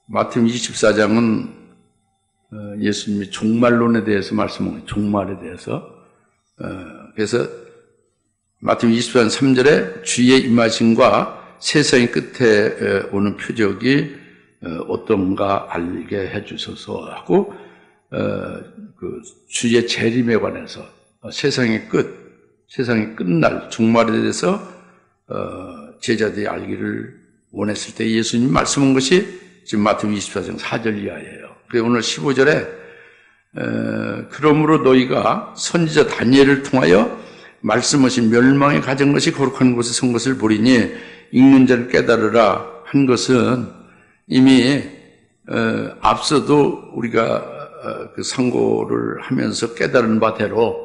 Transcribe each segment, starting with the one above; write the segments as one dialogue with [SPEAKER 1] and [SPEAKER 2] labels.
[SPEAKER 1] 마태복음 24장은 예수님이 종말론에 대해서 말씀하는 거예요. 종말에 대해서. 그래서 마태복음 24장 3절에 주의 임하심과 세상의 끝에 오는 표적이 어떤가 알게 해주소서 하고 그 주의 재림에 관해서 세상의 끝날 종말에 대해서 제자들이 알기를 원했을 때 예수님이 말씀한 것이 지금 마태복음 24장 4절 이하예요. 그래서 오늘 15절에 그러므로 너희가 선지자 다니엘을 통하여 말씀하신 멸망에 가진 것이 거룩한 곳에 선 것을 보리니 읽는 자를 깨달으라 한 것은 이미 앞서도 우리가 그 상고를 하면서 깨달은 바대로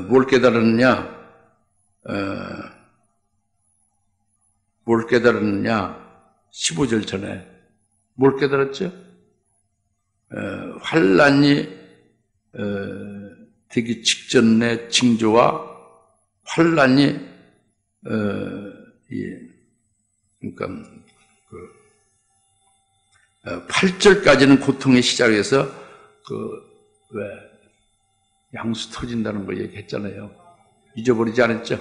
[SPEAKER 1] 뭘 깨달았느냐? 뭘 깨달았느냐? 15절 전에 뭘 깨달았죠? 환란이 되기 직전의 징조와 환란이 그러니까 8절까지는 고통의 시작에서 왜 양수 터진다는 거 얘기했잖아요. 잊어버리지 않았죠?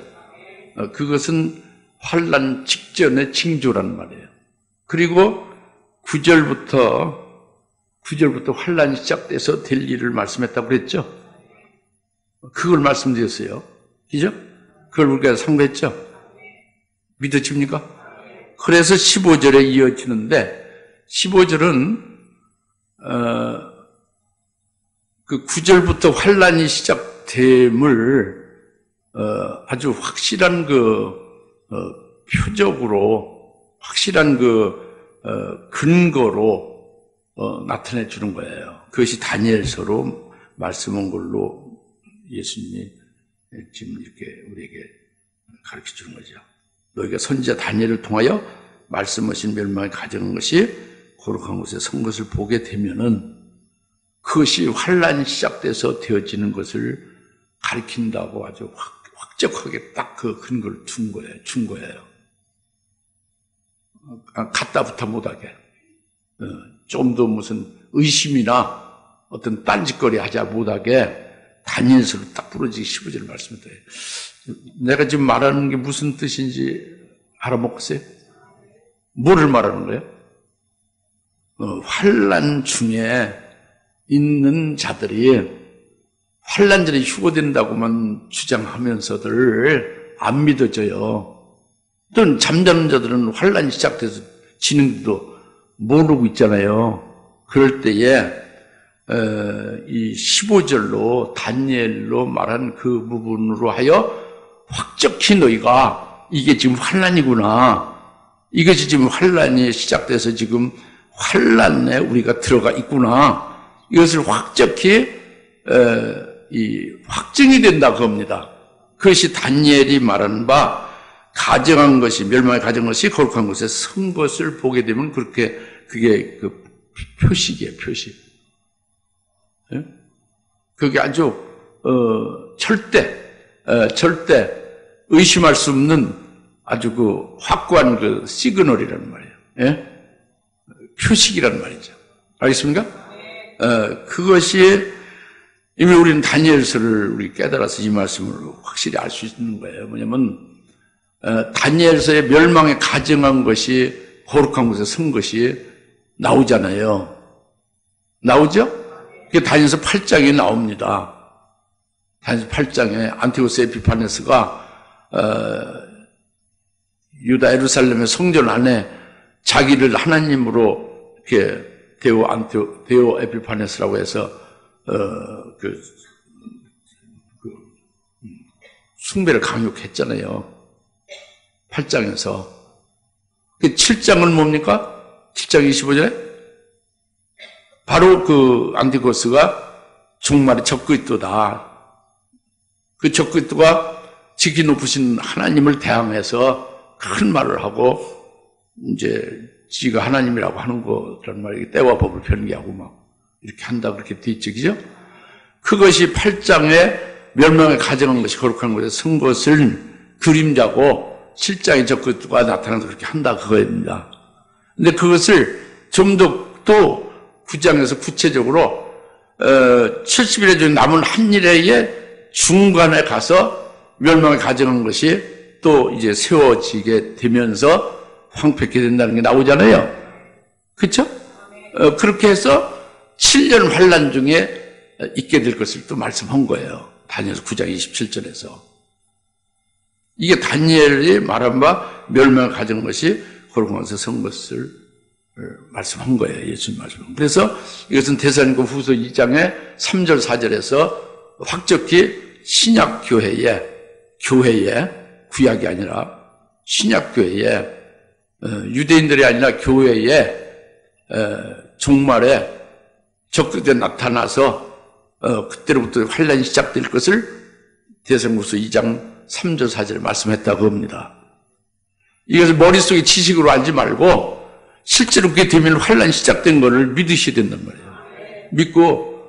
[SPEAKER 1] 그것은 환란 직전의 징조란 말이에요. 그리고 9절부터 환란이 시작돼서 될 일을 말씀했다고 그랬죠? 그걸 말씀드렸어요. 그죠? 그걸 우리가 상고했죠? 믿어집니까? 그래서 15절에 이어지는데 15절은 그 9절부터 환란이 시작됨을 아주 확실한 표적으로 확실한 근거로 나타내 주는 거예요. 그것이 다니엘서로 말씀한 걸로 예수님이 지금 이렇게 우리에게 가르쳐 주는 거죠. 너희가 선지자 다니엘을 통하여 말씀하신 멸망에 가져간 것이 거룩한 곳에 선 것을 보게 되면은 그것이 환란이 시작돼서 되어지는 것을 가리킨다고 아주 확적하게 딱 그 근거를 준 거예요. 갖다부터 못하게. 좀 더 무슨 의심이나 어떤 딴짓거리 하자 못하게 다니엘서로 딱 부러지기 15절 말씀했어요. 내가 지금 말하는 게 무슨 뜻인지 알아먹었어요? 뭐를 말하는 거예요? 환란 중에 있는 자들이 환란 전에 휴거된다고만 주장하면서들 안 믿어져요. 또는 잠자는 자들은 환란이 시작돼서 지는지도 모르고 있잖아요. 그럴 때에 이 15절로 다니엘로 말한 그 부분으로 하여 확적히 너희가 이게 지금 환란이구나. 이것이 지금 환란이 시작돼서 지금 환란에 우리가 들어가 있구나. 이것을 확적히 확증이 된다 그겁니다. 그것이 다니엘이 말하는 바 가정한 것이 멸망에 가정한 것이 거룩한 곳에 선 것을 보게 되면 그게 그 표식이에요. 표식. 예? 그게 아주 절대 의심할 수 없는 아주 그 확고한 그 시그널이라는 말이에요. 예? 표식이라는 말이죠. 알겠습니까? 그것이 이미 우리는 다니엘서를 우리 깨달아서 이 말씀을 확실히 알 수 있는 거예요. 뭐냐면 다니엘서의 멸망에 가정한 것이 거룩한 곳에 선 것이 나오잖아요. 나오죠? 그게 다니엘서 8장에 나옵니다. 다니엘서 8장에 안티고스 에피파네스가 유다 예루살렘의 성전 안에 자기를 하나님으로 이렇게 데오 에피파네스라고 해서 숭배를 강요했잖아요. 8장에서. 7장은 뭡니까? 7장 25절에 바로 그 안티고스가 종말에 적그리스도다. 그 적그리스도가 지키 높으신 하나님을 대항해서 큰 말을 하고 이제 지가 하나님이라고 하는 거란 말이에요. 때와 법을 변개하고 막 이렇게 한다 그렇게 돼 있죠. 그죠? 그것이 8장에 멸망에 가정한 것이 거룩한 곳에 선 것을 그림자고 7장에 적그리스도가 나타나서 그렇게 한다 그거입니다. 근데 그것을 좀 더 또 9장에서 구체적으로 70일에 중 남은 한 일의 중간에 가서 멸망을 가져간 것이 또 이제 세워지게 되면서 황폐케 된다는 게 나오잖아요. 그렇죠? 그렇게 해서 7년 환란 중에 있게 될 것을 또 말씀한 거예요. 다니엘서 9장 27절에서. 이게 다니엘이 말한 바 멸망을 가져간 것이 호르몬에서 선 것을 말씀한 거예요. 예수님 말씀. 그래서 이것은 데살로니가 후서 2장의 3절 4절에서 확적히 신약 교회에 구약이 아니라 신약 교회에 유대인들이 아니라 교회에 종말에 적그때 나타나서 그때로부터 환란이 시작될 것을 데살로니가후서 2장 3절 4절에 말씀했다고 합니다. 이것을 머릿속에 지식으로 알지 말고 실제로 그게 되면 환란이 시작된 것을 믿으셔야 된단 말이에요. 믿고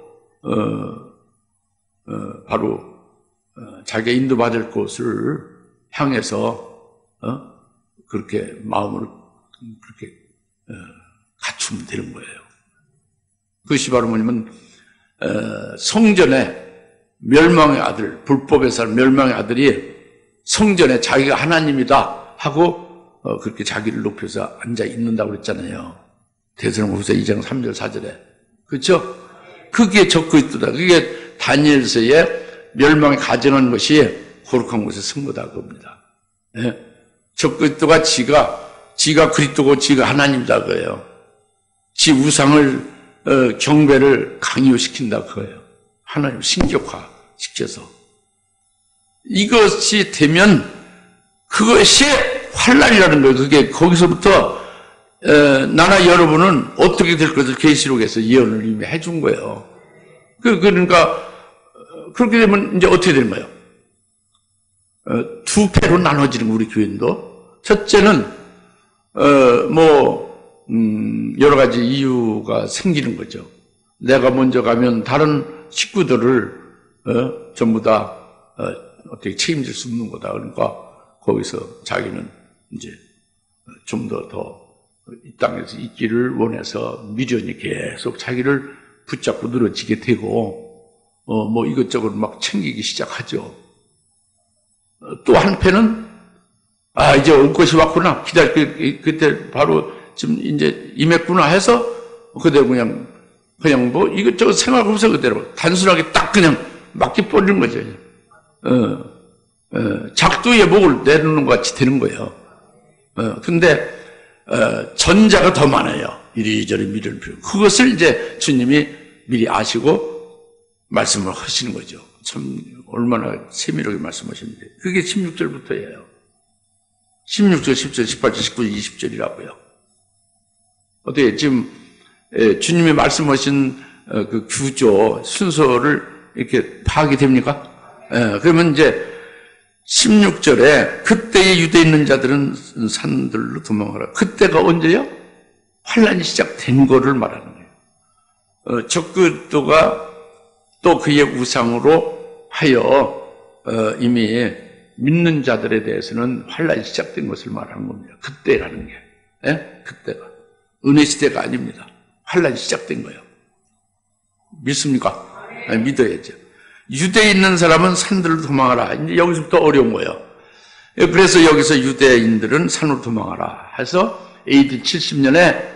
[SPEAKER 1] 바로 자기가 인도받을 곳을 향해서 그렇게 마음을 그렇게 갖추면 되는 거예요. 그것이 바로 뭐냐면 성전에 멸망의 아들, 불법의 사람 멸망의 아들이 성전에 자기가 하나님이다 하고 그렇게 자기를 높여서 앉아 있는다고 그랬잖아요. 데살로니가후서 2장 3절 4절에. 그렇죠? 그게 적그리스도다. 그게 다니엘서의 멸망에 가정한 것이 거룩한 곳에 쓴 거다 그겁니다. 예? 적그리스도가 지가 그리스도고 지가 하나님이다 그거예요. 지 우상을 경배를 강요시킨다 그거예요. 하나님 신격화 시켜서. 이것이 되면 그것이 환란이라는 거예요. 그게 거기서부터 나나 여러분은 어떻게 될 것을 계시록에서 예언을 이미 해준 거예요. 그러니까 그렇게 되면 이제 어떻게 되는 거예요? 두 패로 나눠지는 거, 우리 교인도. 첫째는 여러 가지 이유가 생기는 거죠. 내가 먼저 가면 다른 식구들을 전부 다 어떻게 책임질 수 없는 거다. 그러니까 거기서 자기는 이제 좀 더 이 땅에서 있기를 원해서 미련이 계속 자기를 붙잡고 늘어지게 되고 이것저것 막 챙기기 시작하죠. 또 한편은 이제 올 것이 왔구나, 그때 바로 지금 이제 임했구나 해서 그대로 그냥 이것저것 생각하면서 그대로 단순하게 딱 그냥 맡겨 버리는 거죠. 작두의 목을 내놓는 것 같이 되는 거예요. 근데 전자가 더 많아요. 이리저리 미련을 피우고. 그것을 이제 주님이 미리 아시고 말씀을 하시는 거죠. 참 얼마나 세밀하게 말씀하시는데. 그게 16절부터예요. 16절, 10절, 18절, 19절, 20절이라고요. 어떻게 지금 주님이 말씀하신 그 구조, 순서를 이렇게 파악이 됩니까? 그러면 이제 16절에 그때에 유대에 있는 자들은 산들로 도망하라. 그때가 언제요? 환란이 시작된 거를 말하는 거예요. 적그리스도가 또 그의 우상으로 하여 이미 믿는 자들에 대해서는 환란이 시작된 것을 말하는 겁니다. 그때라는 게. 그때가. 은혜 시대가 아닙니다. 환란이 시작된 거예요. 믿습니까? 믿어야죠. 유대에 있는 사람은 산들로 도망하라. 이제 여기서부터 어려운 거예요. 그래서 여기서 유대인들은 산으로 도망하라 해서 AD 70년에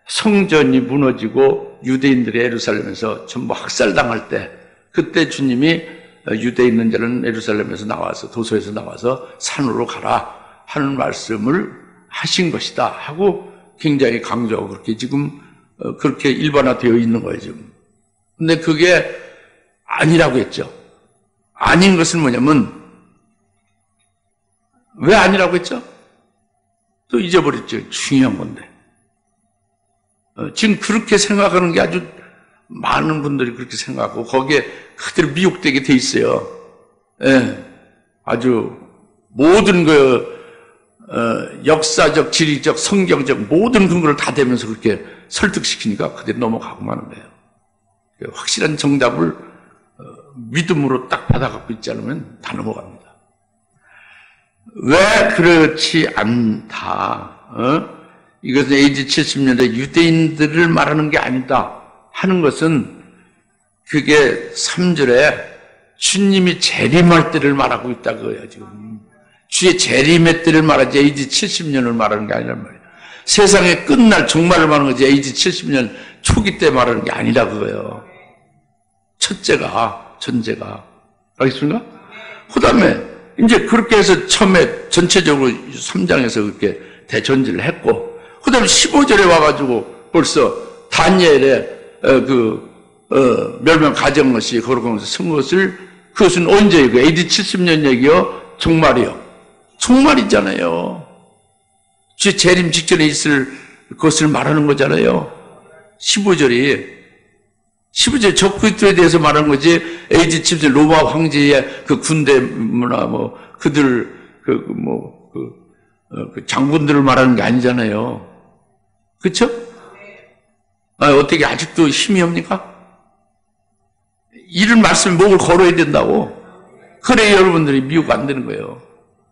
[SPEAKER 1] 성전이 무너지고 유대인들이 예루살렘에서 전부 학살당할 때, 그때 주님이 유대에 있는 자는 예루살렘에서 나와서, 도서에서 나와서 산으로 가라 하는 말씀을 하신 것이다 하고 굉장히 강조하고 그렇게 지금 그렇게 일반화되어 있는 거예요, 지금. 근데 그게 아니라고 했죠. 아닌 것은 뭐냐면, 왜 아니라고 했죠? 또 잊어버렸죠. 중요한 건데. 지금 그렇게 생각하는 게 아주 많은 분들이 그렇게 생각하고 거기에 그대로 미혹되게 돼 있어요. 아주 모든 역사적, 지리적, 성경적 모든 근거를 다 대면서 그렇게 설득시키니까 그대로 넘어가고 마는 거예요. 확실한 정답을 믿음으로 딱 받아갖고 있지 않으면 다 넘어갑니다. 왜 그렇지 않다? 이것은 AD 70년대 유대인들을 말하는 게 아니다 하는 것은 그게 3절에 주님이 재림할 때를 말하고 있다 그거예요. 지금 주의 재림의 때를 말하지 AD 70년을 말하는 게 아니란 말이에요. 세상의 끝날 종말을 말하는 거지 AD 70년 초기 때 말하는 게 아니라 그거예요. 첫째가 전제가 알겠습니까? 그 다음에 이제 그렇게 해서 처음에 전체적으로 3장에서 그렇게 대전제를 했고 그 다음에 15절에 와가지고 벌써 다니엘의 멸망 가정것이 거룩하면서 쓴 것을 그것은 언제 그 AD 70년 얘기요? 종말이요. 종말이잖아요. 주 재림 직전에 있을 것을 말하는 거잖아요. 15절이 적그리스도에 대해서 말하는 거지 AD 70년 로마 황제의 그 군대 문화 뭐 그들 그 장군들을 말하는 게 아니잖아요. 그렇죠? 어떻게 아직도 힘이 없니까? 이런 말씀 목을 걸어야 된다고. 그래 여러분들이 미혹 안 되는 거예요.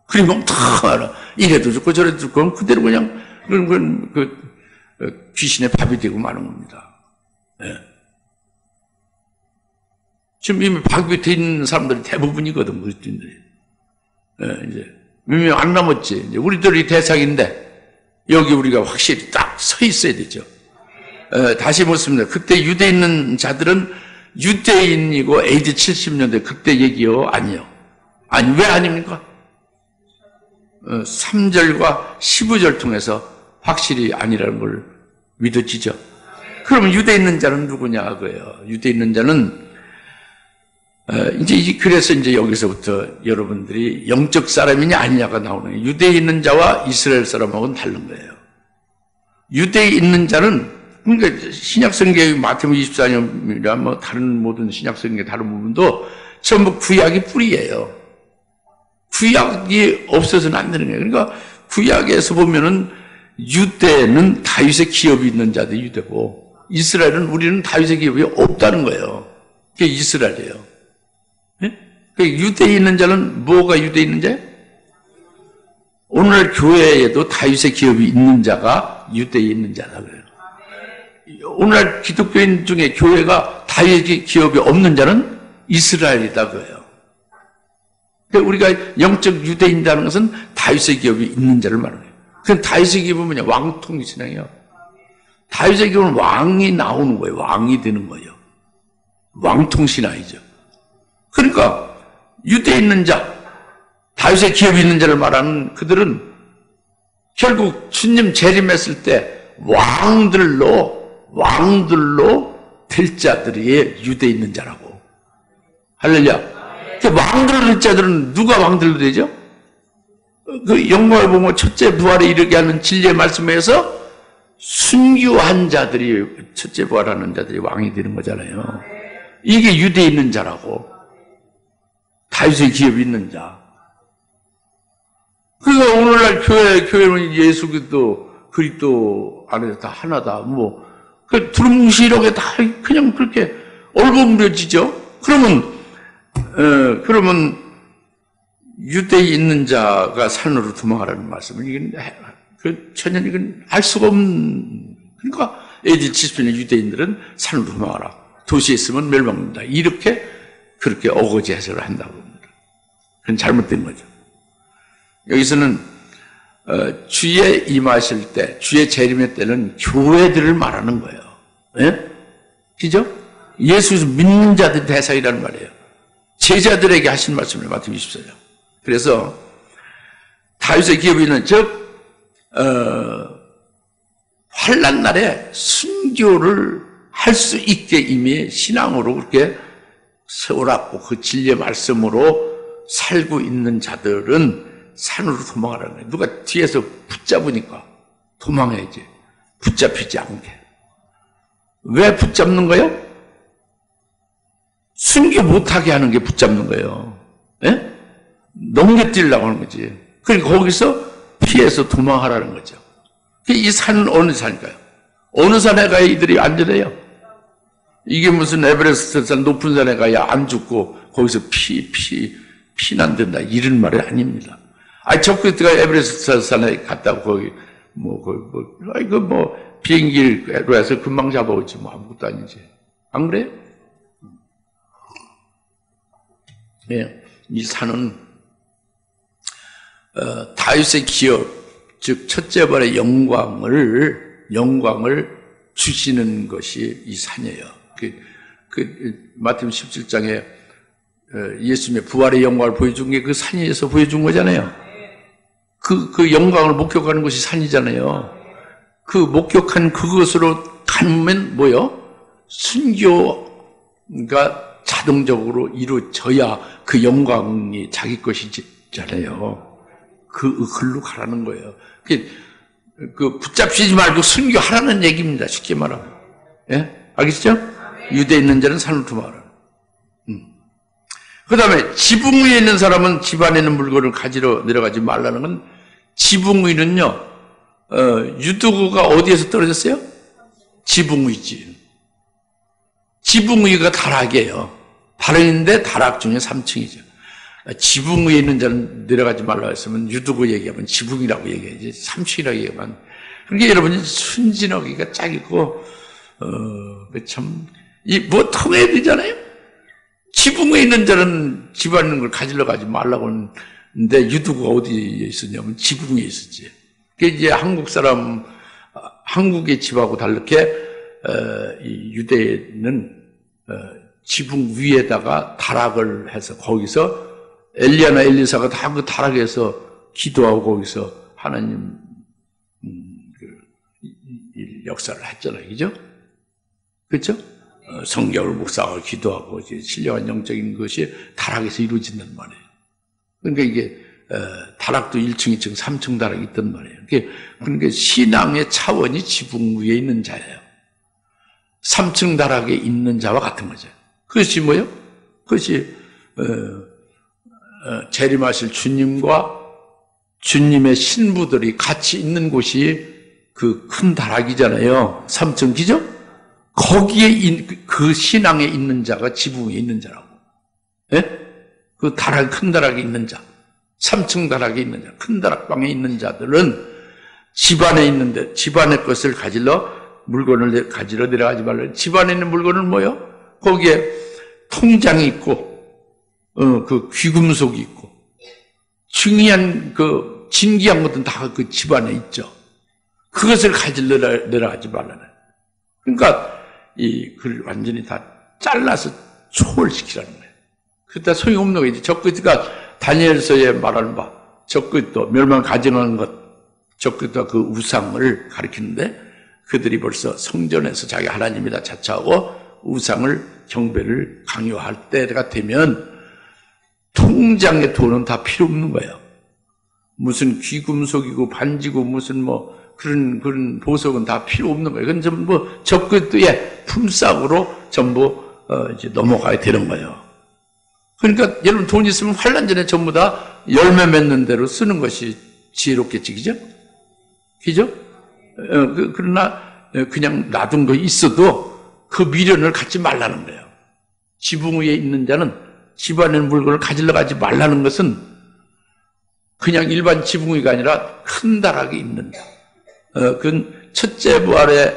[SPEAKER 1] 그러면 다 알아. 이래도 좋고 저래도 좋고 그대로 그냥 귀신의 밥이 되고 마는 겁니다. 네. 지금 이미 밥이 돼 있는 사람들이 대부분이거든 그리스도인들이. 네, 이제 몇 명 안 남았지. 이제 우리들이 대상인데 여기 우리가 확실히 딱 서 있어야 되죠. 다시 묻습니다. 그때 유대에 있는 자들은 유대인이고 AD 70년대 그때 얘기요? 아니요. 아니 왜 아닙니까? 3절과 15절 통해서 확실히 아니라는 걸 믿어지죠. 그러면 유대에 있는 자는 누구냐 그거예요. 유대에 있는 자는 그래서 이제 여기서부터 여러분들이 영적 사람이냐 아니냐가 나오는 거예요. 유대에 있는 자와 이스라엘 사람하고는 다른 거예요. 유대에 있는 자는 그러니까 신약성경의 마태복음 24년이나 뭐 다른 모든 신약성경의 다른 부분도 전부 구약이 뿌리예요. 구약이 없어서는 안 되는 거예요. 그러니까 구약에서 보면은 유대는 다윗의 기업이 있는 자도 유대고 이스라엘은 우리는 다윗의 기업이 없다는 거예요. 그게 이스라엘이에요. 네? 유대에 있는 자는 뭐가 유대에 있는 자예요? 오늘날 교회에도 다윗의 기업이 있는 자가 유대에 있는 자다 그래요. 오늘날 기독교인 중에 교회가 다윗의 기업이 없는 자는 이스라엘이다 그래요. 그러니까 우리가 영적 유대인이라는 것은 다윗의 기업이 있는 자를 말하는 거예요. 그럼 다윗의 기업은 뭐냐? 왕통이 신앙이에요. 다윗의 기업은 왕이 나오는 거예요. 왕이 되는 거예요. 왕통 신앙이죠. 그러니까 유대에 있는 자, 다윗의 기업이 있는 자를 말하는 그들은 결국 주님 재림했을 때 왕들로 될 자들이 유대에 있는 자라고. 할렐루야. 왕들로 될 자들은 누가 왕들로 되죠? 그 영광을 보면 첫째 부활에 이르게 하는 진리의 말씀에서 순교한 자들이 첫째 부활하는 자들이 왕이 되는 거잖아요. 이게 유대에 있는 자라고. 다윗의 기업이 있는 자. 그러니까 오늘날 교회는 예수 그리스도 안에서 다 하나다. 그 두루뭉실하게 다 그냥 그렇게 얼버무려지죠. 그러면 유대에 있는 자가 산으로 도망하라는 말씀은 이건 전혀 이건 알 수가 없는. 그러니까 AD 70년 유대인들은 산으로 도망하라. 도시에 있으면 멸망된다. 이렇게 그렇게 어거지 해석을 한다고 합니다. 그건 잘못된 거죠. 여기서는 주에 임하실 때, 주의 재림의 때는 교회들을 말하는 거예요. 예? 그죠? 예수 믿는 자들 대상이라는 말이에요. 제자들에게 하신 말씀을 마태복음 24장. 그래서 다윗의 기업이 있는 환난 날에 순교를 할 수 있게 이미 신앙으로 그렇게 세워놨고 그 진리의 말씀으로 살고 있는 자들은 산으로 도망하라는 거예요. 누가 뒤에서 붙잡으니까 도망해야지. 붙잡히지 않게. 왜 붙잡는 거예요? 순교 못하게 하는 게 붙잡는 거예요. 예? 넘겨뛰려고 하는 거지. 그러니까 거기서 피해서 도망하라는 거죠. 이 산은 어느 산일까요? 어느 산에 가야 이들이 안전해요? 이게 무슨 에베레스트 산 높은 산에 가야 안 죽고 거기서 피난된다 이런 말이 아닙니다. 적그리스도가 에베레스트 산에 갔다고 거기 비행기로 해서 금방 잡아오지, 아무것도 아니지. 안 그래요? 예, 이 산은, 다윗의 기업, 즉, 첫째 발의 영광을 주시는 것이 이 산이에요. 마태복음 17장에 예수님의 부활의 영광을 보여준 게 그 산에서 보여준 거잖아요. 그 영광을 목격하는 것이 산이잖아요. 그 목격한 그것으로 가면 뭐요? 순교가 자동적으로 이루어져야 그 영광이 자기 것이잖아요. 글로 가라는 거예요. 붙잡히지 말고 순교하라는 얘기입니다. 쉽게 말하면. 예? 알겠죠? 유대에 있는 자는 산을 두마라. 그 다음에 지붕 위에 있는 사람은 집 안에 있는 물건을 가지러 내려가지 말라는 건, 지붕 위는요, 유두구가 어디에서 떨어졌어요? 지붕 위지. 지붕 위가 다락이에요. 다락인데 다락 중에 3층이죠. 지붕 위에 있는 자는 내려가지 말라고 했으면 유두구 얘기하면 지붕이라고 얘기해야지 3층이라고 얘기하면. 그러니까 여러분이 순진하기가 짝이고, 통해야 되잖아요? 지붕 위에 있는 자는 집 안에 있는 걸 가지러 가지 말라고 하는데 유두구가 어디에 있었냐면 지붕 위에 있었지. 그게 이제 한국의 집하고 다르게, 이 유대는, 지붕 위에다가 다락을 해서 거기서 엘리야나 엘리사가 다 그 다락에서 기도하고 거기서 하나님, 역사를 했잖아요. 그죠? 그렇죠? 성경을 묵상하고 기도하고 신령한 영적인 것이 다락에서 이루어진단 말이에요. 그러니까 이게 다락도 1층, 2층, 3층 다락이 있단 말이에요. 그러니까 신앙의 차원이 지붕 위에 있는 자예요. 3층 다락에 있는 자와 같은 거죠. 그것이 뭐예요? 그것이 재림하실 주님과 주님의 신부들이 같이 있는 곳이 그 큰 다락이잖아요. 3층, 그죠? 거기에 그 신앙에 있는 자가 지붕 위에 있는 자라고. 예? 그 큰 다락에 있는 자, 3층 다락에 있는 자, 큰 다락방에 있는 자들은 집안에 있는데, 집안의 것을 물건을 가지러 내려가지 말라. 집안에 있는 물건은 뭐요? 거기에 통장이 있고, 그 귀금속이 있고, 중요한 진귀한 것들은 다 그 집안에 있죠. 그것을 가지러 내려가지 말라는. 그러니까 그걸 완전히 다 잘라서 초월시키라는 거예요. 그러다 소용없는 거지. 적그리스가 다니엘서에 말하는 바, 적그리스도 멸망 가증하는 것, 적그리스도 그 우상을 가리키는데, 그들이 벌써 성전에서 자기 하나님이다 자처하고 우상을 경배를 강요할 때가 되면 통장의 돈은 다 필요 없는 거예요. 무슨 귀금속이고 반지고 무슨 그런 보석은 다 필요 없는 거예요. 그건 전부 적그리스도의 품삯으로 전부 이제 넘어가야 되는 거예요. 그러니까 여러분 돈 있으면 환란전에 전부 다 열매 맺는 대로 쓰는 것이 지혜롭겠지, 그죠? 그죠? 그러나 그냥 놔둔 거 있어도 그 미련을 갖지 말라는 거예요. 지붕 위에 있는 자는 집안에 있는 물건을 가지러 가지 말라는 것은 그냥 일반 지붕 위가 아니라 큰 다락이 있는 자. 그건 첫째 부활에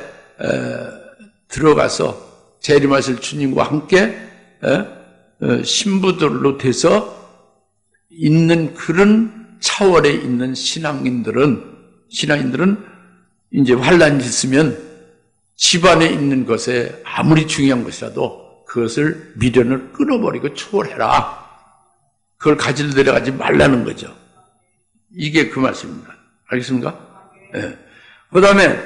[SPEAKER 1] 들어가서 재림하실 주님과 함께 신부들로 돼서 있는 그런 차원에 있는 신앙인들은 이제 환란이 있으면 집안에 있는 것에 아무리 중요한 것이라도 그것을 미련을 끊어버리고 초월해라. 그걸 가지러 내려가지 말라는 거죠. 이게 그 말씀입니다. 알겠습니까? 네. 그 다음에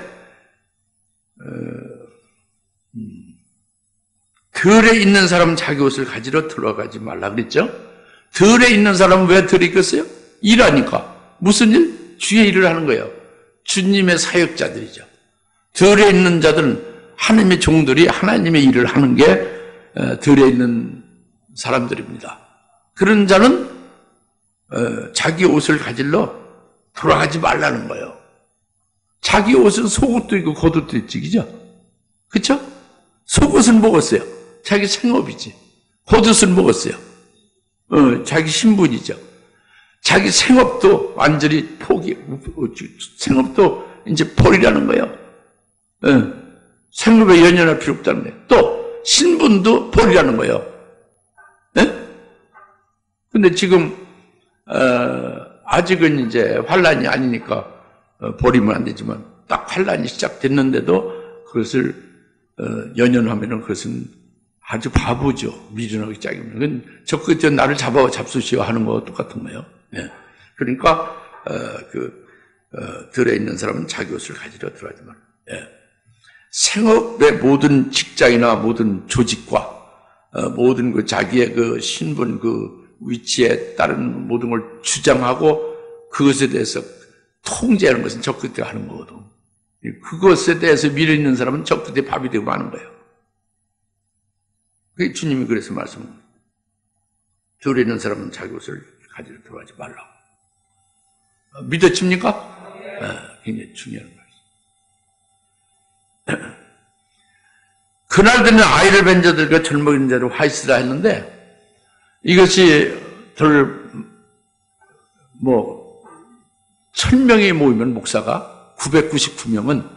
[SPEAKER 1] 들에 있는 사람은 자기 옷을 가지러 들어가지 말라 그랬죠? 들에 있는 사람은 왜 들에 있겠어요? 일하니까. 무슨 일? 주의 일을 하는 거예요. 주님의 사역자들이죠. 들에 있는 자들은 하나님의 종들이 하나님의 일을 하는 게 들에 있는 사람들입니다. 그런 자는 자기 옷을 가지러 돌아가지 말라는 거예요. 자기 옷은 속옷도 있고 겉옷도 있지, 그죠? 그쵸? 속옷은 먹었어요. 자기 생업이지. 겉옷은 먹었어요. 자기 신분이죠. 자기 생업도 완전히 생업도 이제 폴이라는 거예요. 생업에 연연할 필요 없다는 거예요. 또 신분도 폴이라는 거예요. 근데 지금 아직은 이제 환란이 아니니까 버리면 안 되지만 딱 환란이 시작됐는데도 그것을 연연하면은 그것은 아주 바보죠. 미련하기 짝입니다. 그건 적그저 나를 잡수시오 하는 거와 똑같은 거예요. 그러니까 들에 있는 사람은 자기 옷을 가지러 들어가지 마. 생업의 모든 직장이나 모든 조직과 모든 그 자기의 그 신분 그 위치에 따른 모든 걸 주장하고 그것에 대해서 통제하는 것은 적그때 하는 거거든. 그것에 대해서 미련 있는 사람은 적그때 밥이 되고 마는 거예요. 그게 주님이 그래서 말씀합니다. 들에 있는 사람은 자기 옷을 가지러 들어가지 말라고. 믿어집니까? 굉장히 중요한 말씀. 그날 되는 아이를 뵌 자들과 젊은 자를 화이스라 했는데 이것이 1000명이 모이면 목사가 999명은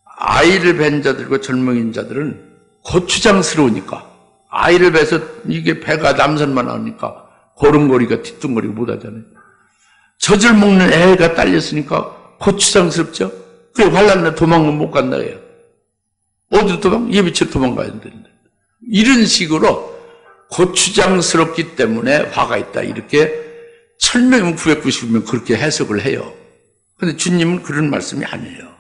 [SPEAKER 1] 아이를 뵌 자들과 젊은 자들은 고추장스러우니까 아이를 뵈서 이게 배가 남산만 나오니까 걸음걸이가 뒤뚱거리고 못하잖아요. 젖을 먹는 애가 딸렸으니까 고추장스럽죠. 그래 환란날 도망은 못 간다 해요. 어디로 도망? 예비치로 도망가야 되는데. 이런 식으로 고추장스럽기 때문에 화가 있다. 이렇게 1000명이면 990명 그렇게 해석을 해요. 그런데 주님은 그런 말씀이 아니에요.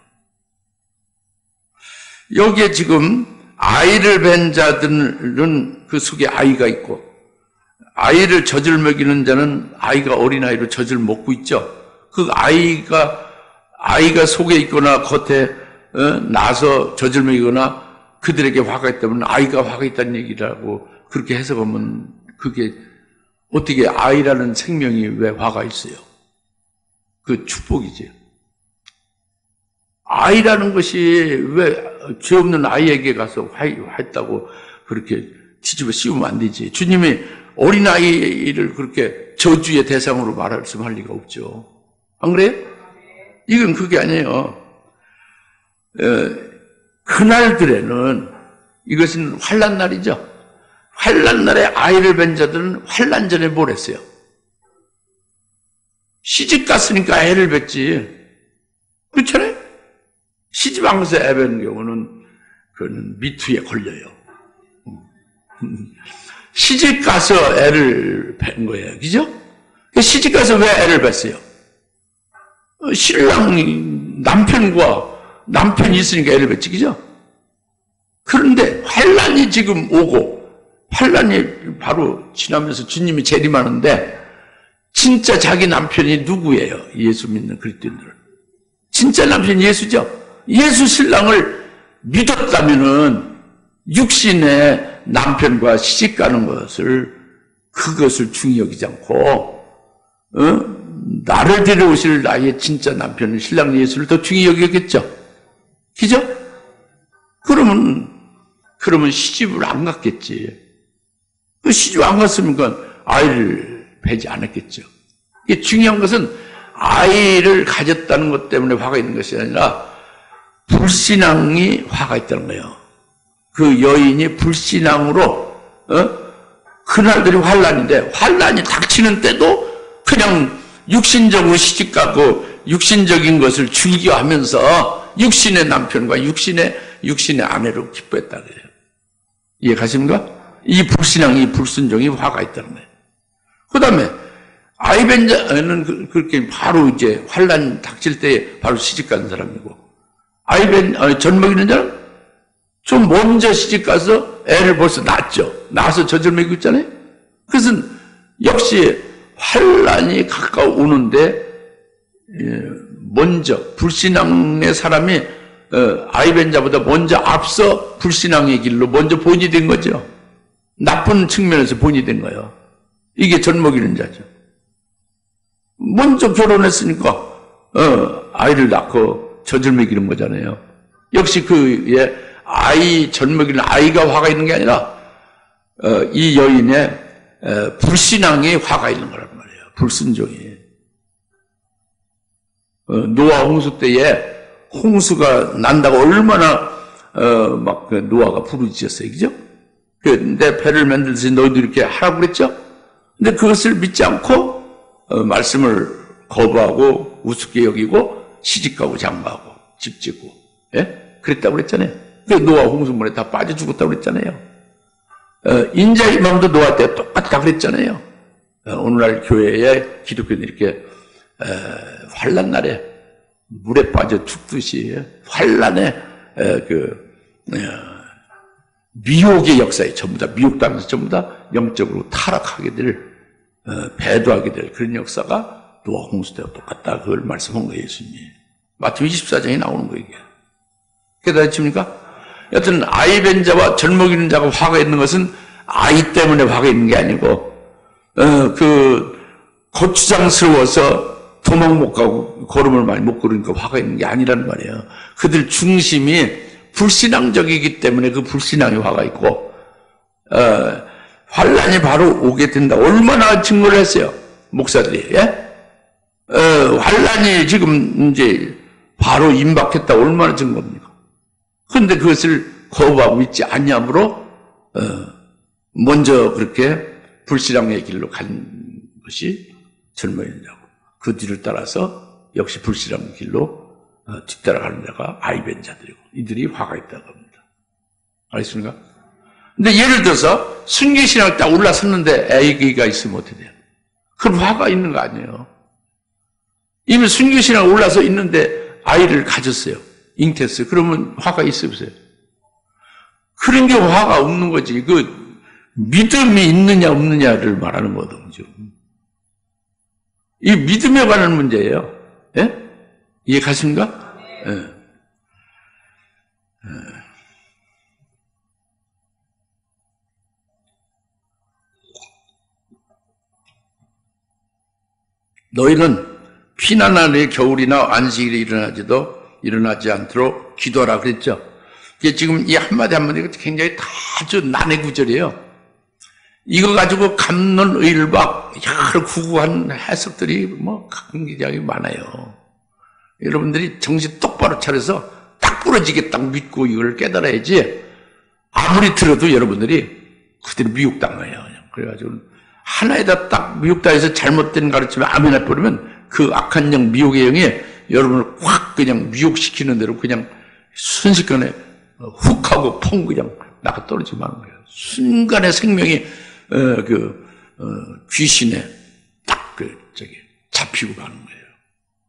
[SPEAKER 1] 여기에 지금 아이를 뵌 자들은 그 속에 아이가 있고 아이를 젖을 먹이는 자는 아이가 어린아이로 젖을 먹고 있죠. 그 아이가 속에 있거나 겉에 나서 젖을 먹이거나 그들에게 화가 있다면 아이가 화가 있다는 얘기라고 그렇게 해석하면 그게 어떻게 아이라는 생명이 왜 화가 있어요? 그 축복이지. 아이라는 것이 왜 죄 없는 아이에게 가서 화했다고 그렇게 뒤집어 씌우면 안 되지. 주님이 어린아이를 그렇게 저주의 대상으로 말씀할 리가 없죠. 안 그래요? 이건 그게 아니에요. 그날들에는 이것은 환란날이죠. 환란날에 아이를 뵌 자들은 환란 전에 뭘 했어요? 시집 갔으니까 애를 뵀지. 그렇잖아요? 시집 안 가서 애 뵈는 경우는 그거는 미투에 걸려요. 시집 가서 애를 뵌 거예요. 그죠? 시집 가서 왜 애를 뵀어요? 신랑이 남편이 있으니까 애를 뵀지. 그죠? 그런데 환란이 지금 오고 환란이 바로 지나면서 주님이 재림하는데 진짜 자기 남편이 누구예요? 예수 믿는 그리스도인들. 진짜 남편이 예수죠? 예수 신랑을 믿었다면은 육신의 남편과 시집 가는 그것을 중히 여기지 않고, 나를 데려오실 나의 진짜 남편은 신랑 예수를 더 중히 여기겠죠? 그죠? 그러면 시집을 안 갔겠지. 그 시집 안 갔으니까 아이를 뵈지 않았겠죠. 이게 중요한 것은 아이를 가졌다는 것 때문에 화가 있는 것이 아니라 불신앙이 화가 있다는 거예요. 그 여인이 불신앙으로 그날들이 환란인데 환란이 닥치는 때도 그냥 육신적으로 시집가고 육신적인 것을 즐겨하면서 육신의 남편과 육신의 아내로 기뻐했다 그래요. 이해 가십니까? 이 불신앙, 이 불순종이 화가 있다는 거예요. 그 다음에 아이 뵌 자는 그렇게 바로 이제 환란 닥칠 때 바로 시집가는 사람이고 젖 먹이는 자는 좀 먼저 시집가서 애를 벌써 낳아서 젖을 먹이고 있잖아요. 그것은 역시 환란이 가까워오는데 먼저 불신앙의 사람이 아이 뵌 자보다 먼저 앞서 불신앙의 길로 먼저 본이 된 거죠. 나쁜 측면에서 본이 된 거예요. 이게 젖 먹이는 자죠. 먼저 결혼했으니까 아이를 낳고 젖을 먹이는 거잖아요. 역시 젖 먹이는 아이가 화가 있는 게 아니라 이 여인의 불신앙이 화가 있는 거란 말이에요. 불순종이. 노아 홍수 때에 홍수가 난다고 얼마나 막 노아가 부르짖었어요, 그죠? 내 배를 만들듯이 너희도 이렇게 하라고 그랬죠? 근데 그것을 믿지 않고 말씀을 거부하고 우습게 여기고 시집가고 장가하고 집 짓고, 예? 그랬다고 그랬잖아요. 노아 홍수물에 다 빠져 죽었다고 그랬잖아요. 인자의 마음도 노아 때 똑같다 그랬잖아요. 오늘날 교회에 기독교인들이 이렇게 환난 날에 물에 빠져 죽듯이 환난에 미혹의 역사에 전부 다 미혹당해서 전부 다 영적으로 타락하게 될 배도하게 될 그런 역사가 노아 홍수 때와 똑같다. 그걸 말씀한 거예요, 예수님이. 마태복음 24장에 나오는 거예요, 이게. 깨달아 집니까? 여튼 아이 뵌 자와 젖먹이는 자가 화가 있는 것은 아이 때문에 화가 있는 게 아니고 고추장스러워서 도망 못 가고 걸음을 많이 못 걸으니까 화가 있는 게 아니라는 말이에요. 그들 중심이 불신앙적이기 때문에 그 불신앙이 화가 있고 환란이 바로 오게 된다. 얼마나 증거를 했어요, 목사들이. 예? 환란이 지금 이제 바로 임박했다. 얼마나 증거입니까? 그런데 그것을 거부하고 있지 않냐므로 먼저 그렇게 불신앙의 길로 간 것이 젊은이라고. 그 뒤를 따라서 역시 불신앙의 길로 뒤따라가는 자가 아이 뵌 자들이고 이들이 화가 있다고 합니다. 알겠습니까? 근데 예를 들어서 순교신앙 딱 올라섰는데 아기가 있으면 어떻게 돼요? 그럼 화가 있는 거 아니에요. 이미 순교신앙 올라서 있는데 아이를 가졌어요. 잉태했어요. 그러면 화가 있어요, 없어요? 그런 게 화가 없는 거지. 그 믿음이 있느냐 없느냐를 말하는 거거든요. 이 믿음에 관한 문제예요. 예? 이해 가십니까? 예. 너희는 피난날의 겨울이나 안식일이 일어나지 않도록 기도하라 그랬죠. 이게 지금 이 한마디 한마디가 굉장히 아주 난해 구절이에요. 이거 가지고 갑론의일박 여러 구구한 해석들이 뭐 굉장히 많아요. 여러분들이 정신 똑바로 차려서 딱 부러지게 딱 믿고 이걸 깨달아야지 아무리 들어도 여러분들이 그대로 미혹당해요. 그래가지고 하나에다 딱 미혹당해서 잘못된 가르침에 아멘 해버리면 그 악한 영, 미혹의 영이 여러분을 확 그냥 미혹시키는 대로 그냥 순식간에 훅 하고 펑 그냥 나가 떨어지면 하는 거예요. 순간에 생명이 귀신에 딱 잡히고 가는 거예요.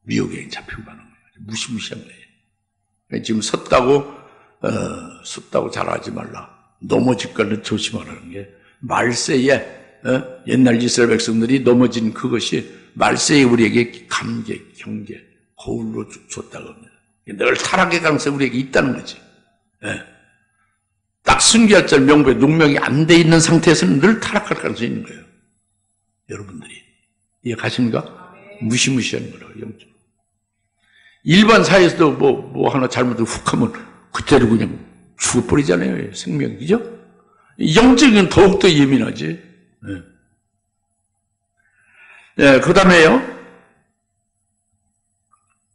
[SPEAKER 1] 미혹의 영이 잡히고 가는 거예요. 무시무시한 거예요. 지금 섰다고 잘하지 말라. 넘어질 걸 조심하라는 게 말세에 옛날 이스라엘 백성들이 넘어진 그것이 말세에 우리에게 감계, 경계, 거울로 줬다고 합니다. 늘 타락의 가능성이 우리에게 있다는 거지. 예. 딱 순교할절 명부에 농명이 안 돼 있는 상태에서는 늘 타락할 가능성이 있는 거예요. 여러분들이. 이해 가십니까? 무시무시한 거라고, 영적. 일반 사회에서도 뭐 하나 잘못을 훅 하면 그대로 그냥 죽어버리잖아요. 생명이. 그죠? 영적인 더욱더 예민하지. 예, 그 다음에요.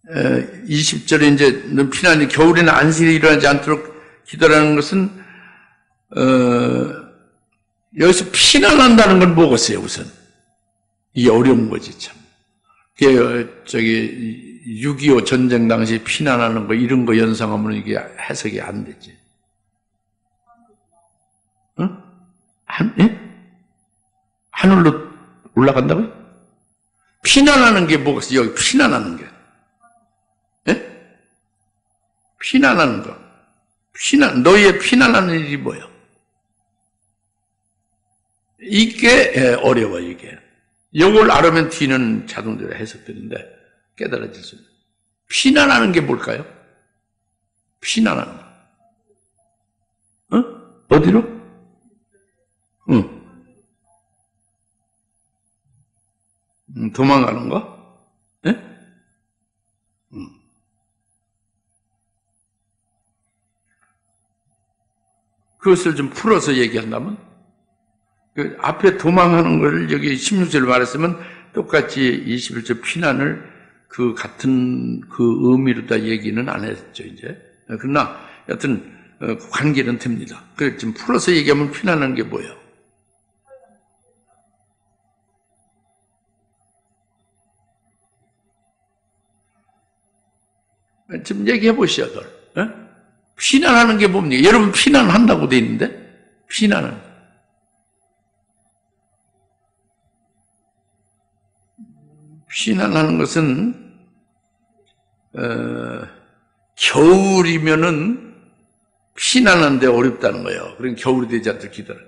[SPEAKER 1] 20절에 이제 피난이 겨울에는 안식일이 일어나지 않도록 기도하는 것은 여기서 피난한다는 건 뭐겠어요, 우선? 이게 어려운 거지, 참. 저기 6.25 전쟁 당시 피난하는 거 이런 거 연상하면 이게 해석이 안 되지. 응? 예? 하늘로 올라간다고요? 피난하는 게 뭐겠어요? 여기 피난하는 게. 예? 피난하는 거. 너희의 피난하는 일이 뭐예요? 이게 어려워, 이게. 이걸 알으면 뒤는 자동적으로 해석되는데 깨달아질 수 있어요. 피난하는 게 뭘까요? 피난하는 거. 어디로? 도망가는 거? 예? 그것을 좀 풀어서 얘기한다면, 그 앞에 도망하는 걸 여기 16절 말했으면 똑같이 21절 피난을 그 같은 그 의미로 다 얘기는 안 했죠, 이제. 그러나 여튼 관계는 됩니다. 그래서 지금 풀어서 얘기하면 피난하는 게 뭐예요? 지금 얘기해 보시죠. 피난하는 게 뭡니까? 여러분 피난한다고 돼 있는데 피난하는 것은 겨울이면은 피난하는데 어렵다는 거예요. 그러니까 겨울이 되지 않도록 기도하라.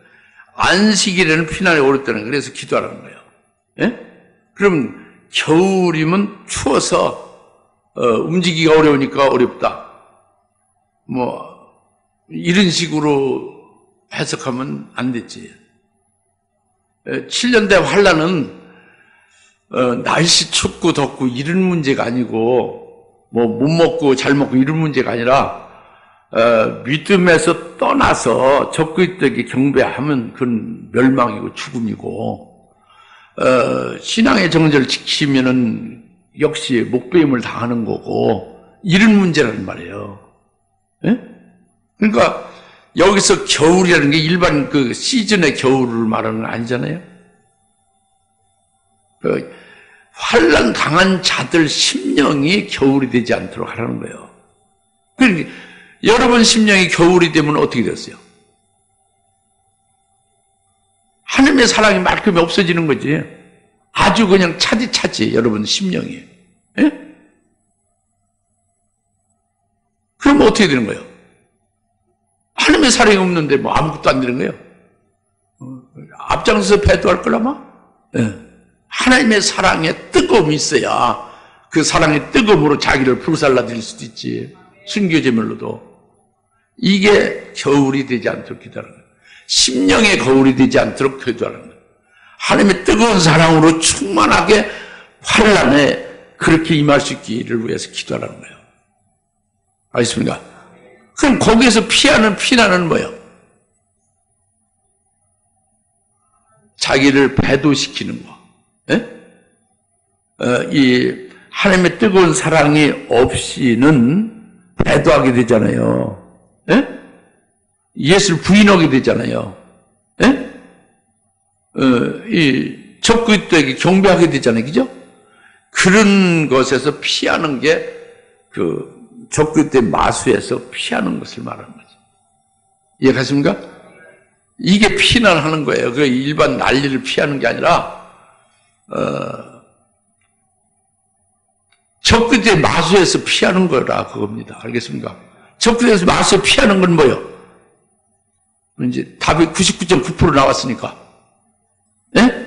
[SPEAKER 1] 안식일에는 피난이 어렵다는 거예요. 그래서 기도하라는 거예요. 예? 그럼 겨울이면 추워서 움직이기가 어려우니까 어렵다. 뭐 이런 식으로 해석하면 안 되지. 7년대 환란은 날씨 춥고 덥고 이런 문제가 아니고 뭐 못 먹고 잘 먹고 이런 문제가 아니라 믿음에서 떠나서 적그리스도에게 경배하면 그건 멸망이고 죽음이고 신앙의 정절을 지키면은 역시 목배임을 당하는 거고 이런 문제라는 말이에요. 예? 그러니까 여기서 겨울이라는 게 일반 그 시즌의 겨울을 말하는 건 아니잖아요. 환난 당한 자들 심령이 겨울이 되지 않도록 하라는 거예요. 그러니까 여러분 심령이 겨울이 되면 어떻게 됐어요? 하나님의 사랑이 말끔히 없어지는 거지. 아주 그냥 차지 여러분 심령이. 예? 그럼 어떻게 되는 거예요? 하나님의 사랑이 없는데 뭐 아무것도 안 되는 거예요. 앞장서서 배도할 걸 아마? 예. 하나님의 사랑에 뜨거움이 있어야 그 사랑의 뜨거움으로 자기를 불살라 드릴 수도 있지. 순교제물로도. 이게 겨울이 되지 않도록 기도하는 거예요. 심령의 겨울이 되지 않도록 기도하는 거예요. 하나님의 뜨거운 사랑으로 충만하게 환난에 그렇게 임할 수 있기를 위해서 기도하라는 거예요. 알겠습니까? 그럼 거기에서 피하는 피난은 뭐예요? 자기를 배도시키는 거. 예? 이 하나님의 뜨거운 사랑이 없이는 배도하게 되잖아요. 예? 예수를 부인하게 되잖아요. 예? 이 적그리스도에게 경배하게 되잖아요. 그죠? 그런 것에서 피하는 게 그 적그리스도의 마수에서 피하는 것을 말하는 거죠. 이해가십니까? 이게 피난하는 거예요. 그 일반 난리를 피하는 게 아니라 적그리스도의 마수에서 피하는 거라 그겁니다. 알겠습니까? 적그리스도에서 마수에서 피하는 건 뭐예요? 이제 답이 99.9% 나왔으니까. 예?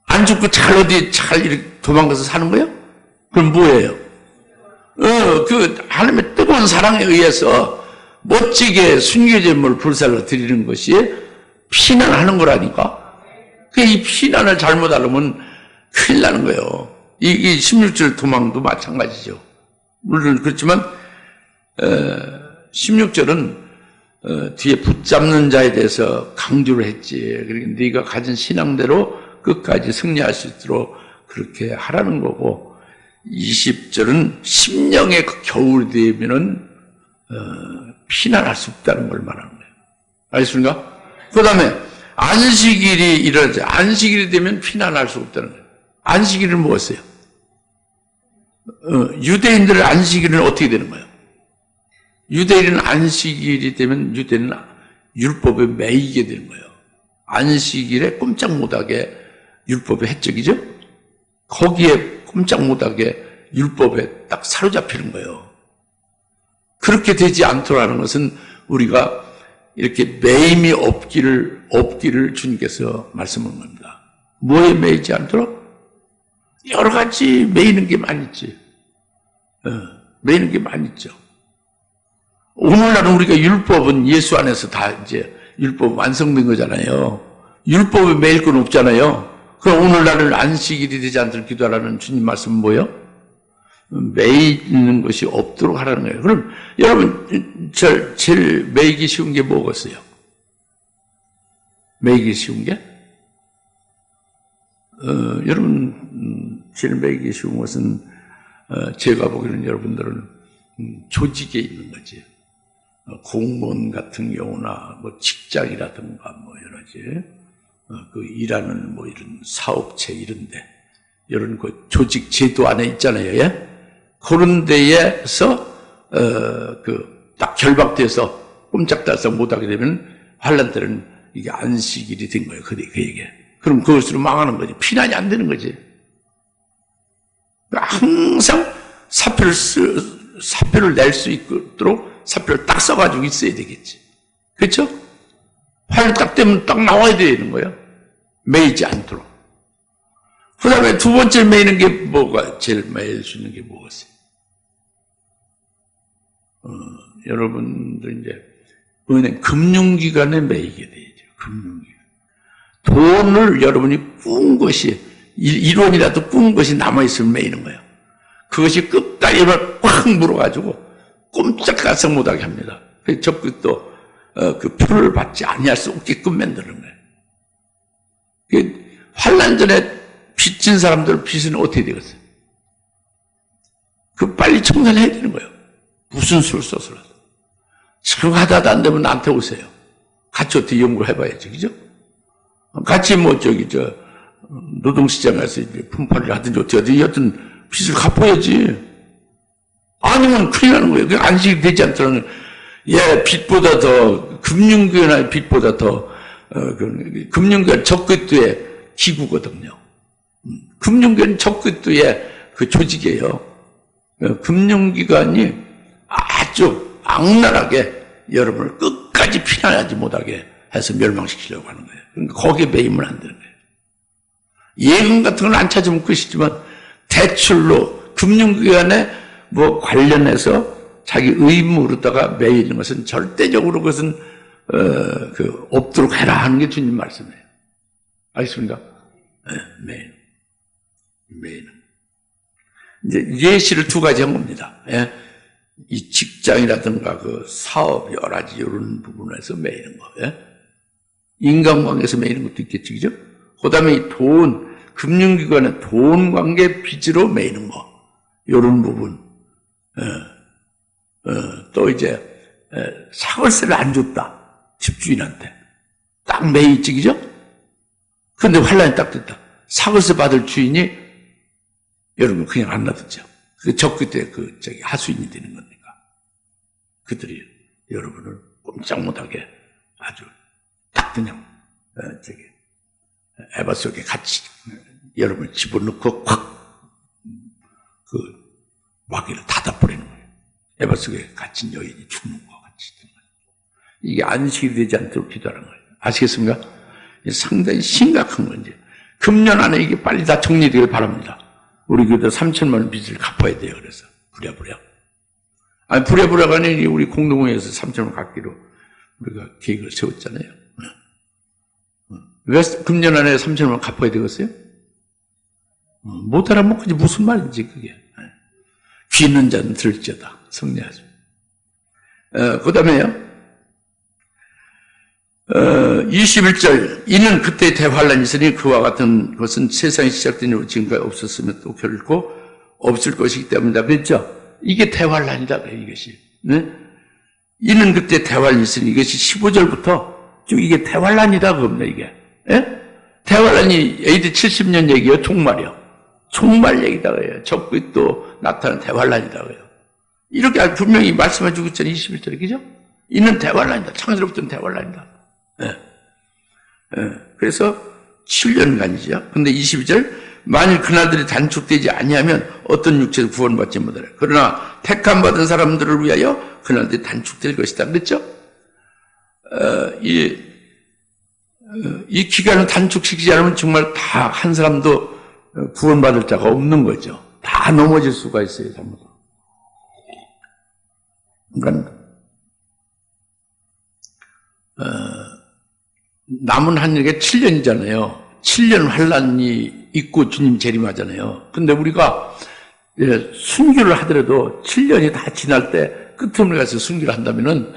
[SPEAKER 1] 안 죽고 잘 어디 잘 이렇게 도망가서 사는 거예요? 그럼 뭐예요? 그 하나님의 뜨거운 사랑에 의해서 멋지게 순교제물을 불살라 드리는 것이 피난하는 거라니까. 이 피난을 잘못하려면 큰일 나는 거예요. 이 16절 도망도 마찬가지죠. 물론 그렇지만 16절은 뒤에 붙잡는 자에 대해서 강조를 했지. 그러니까 네가 가진 신앙대로 끝까지 승리할 수 있도록 그렇게 하라는 거고, 20절은 심령의 그 겨울이 되면은 피난할 수 없다는 걸 말하는 거예요. 알겠습니까? 그 다음에 안식일이 일어나죠. 안식일이 되면 피난할 수 없다는 거예요. 안식일은 뭐였어요? 유대인들의 안식일은 어떻게 되는 거예요? 유대인은 안식일이 되면 유대인은 율법에 매이게 되는 거예요. 안식일에 꼼짝 못하게 율법의 혜택이죠? 거기에 꼼짝 못하게 율법에 딱 사로잡히는 거예요. 그렇게 되지 않도록 하는 것은 우리가 이렇게 매임이 없기를 주님께서 말씀하는 겁니다. 뭐에 매이지 않도록? 여러 가지 매이는 게 많이 있지. 매이는 게 많이 있죠. 오늘날은 우리가 율법은 예수 안에서 다 이제 율법 완성된 거잖아요. 율법에 매일 건 없잖아요. 그럼 오늘날은 안식일이 되지 않도록 기도하라는 주님 말씀은 뭐예요? 매이는 것이 없도록 하라는 거예요. 그럼 여러분 제일 매이기 쉬운 게 뭐겠어요? 매이기 쉬운 게? 여러분 죄를 매이기 쉬운 것은 제가 보기에는 여러분들은 조직에 있는 거지. 공무원 같은 경우나 뭐 직장이라든가 뭐 여러 가지 그 일하는 뭐 이런 사업체 이런데 이런 그 조직 제도 안에 있잖아요. 예? 그런 데에서 그 딱 결박돼서 꼼짝달싹 못하게 되면 환란 때는 이게 안식일이 된 거예요. 그에게. 그럼 그것으로 망하는 거지. 피난이 안 되는 거지. 항상 사표를 낼 수 있도록 사표를 딱 써가지고 있어야 되겠지. 그렇죠? 환란 딱 되면 딱 나와야 되는 거예요. 매이지 않도록. 그 다음에 두 번째 매이는 게 뭐가 제일 매일 수 있는 게 뭐겠어요? 여러분들 이제 은행 금융기관에 매이게 되죠. 금융기관. 돈을 여러분이 꾼 것이 1원이라도 꾼 것이 남아있으면 매이는 거예요. 그것이 끝다리를 꽉 물어가지고 꼼짝달싹 못하게 합니다. 그래서 적극도 그 표를 받지 아니할 수 없게끔 만드는 거예요. 환란 전에 빚진 사람들 빚은 어떻게 되겠어요? 그 빨리 청산을 해야 되는 거예요. 무슨 수를 써서라도. 지금 하다도 안 되면 나한테 오세요. 같이 어떻게 연구를 해봐야지, 그죠? 같이 뭐 노동시장에서 이제 품팔이를 하든지 어떻게 하든지 여튼 빚을 갚아야지. 아니면 큰일 나는 거예요. 그 안식이 되지 않더라는 빚보다 더 금융기관의 빚보다 더 금융기관 적극도의 기구거든요. 금융기관 적극도의 그 조직이에요. 금융기관이 아주 악랄하게 여러분을 끝까지 피난하지 못하게 해서 멸망시키려고 하는 거예요. 그러니까 거기에 매이면 안 되는 거예요. 예금 같은 건 안 찾으면 끝이지만 대출로 금융기관에 뭐 관련해서 자기 의무로다가 매이는 것은 절대적으로 그것은 없도록 해라 하는 게 주님 말씀이에요. 알겠습니까? 네, 매이는. 이제 예시를 두 가지 한 겁니다. 예? 이 직장이라든가 그 사업 여러 가지 이런 부분에서 매이는 거. 예? 인간관계에서 매이는 것도 있겠지, 그죠? 그 다음에 이 금융기관의 돈 관계 빚으로 매이는 거. 이런 부분. 또 이제, 사월세를 안 줬다. 집주인한테. 딱 매이지, 그죠? 근데 환란이 딱 됐다. 사월세 받을 주인이 여러분 그냥 안 놔두죠. 그때 하수인이 되는 겁니까? 그들이 여러분을 꼼짝 못하게 아주 딱 그냥 에바 속에 같이 여러분을 집어넣고 확 그 마귀를 닫아버리는 거예요. 에바 속에 갇힌 여인이 죽는 것 같이. 이게 안식이 되지 않도록 기도하는 거예요. 아시겠습니까? 상당히 심각한 건지. 금년 안에 이게 빨리 다 정리되길 바랍니다. 우리 교도 3천만 원 빚을 갚아야 돼요. 그래서 부랴부랴. 아니 부랴부랴가 아니라 우리 공동회에서 3천만 원 갚기로 우리가 계획을 세웠잖아요. 왜 금년 안에 3천만 원 갚아야 되겠어요? 못 알아먹지 무슨 말인지 그게. 귀 있는 자는 들을지어다. 성례하죠. 그 다음에요. 21절 이는 그때 대환란이 있으니 그와 같은 것은 세상이 시작된 이후 지금까지 없었으면 또 결코 없을 것이기 때문이다. 그랬죠? 이게 대환란이다. 이것이. 네? 이는 그때 대환란이 있으니 이것이 15절부터 쭉 이게 대환란이다. 그겁니다. 이게. 예? 대환란이 AD 70년 얘기예요. 종말이요. 종말 얘기다. 그래요. 적극 또 나타나는 대환란이다. 그래요. 이렇게 분명히 말씀해 주고 있잖아요. 21절에. 그죠? 이는 대환란이다. 창세로부터는 대환란이다. 그래서 7년간이죠. 근데 22절 만일 그날들이 단축되지 아니하면 어떤 육체도 구원받지 못하라. 그러나 택함 받은 사람들을 위하여 그날들이 단축될 것이다. 그랬죠? 이 기간을 단축시키지 않으면 정말 다 한 사람도 구원받을 자가 없는 거죠. 다 넘어질 수가 있어요. 잘못. 그러니까 남은 한일에 7년이잖아요. 7년 환란이 있고 주님 재림하잖아요. 근데 우리가 순교를 하더라도 7년이 다 지날 때 끝으로 가서 순교를 한다면은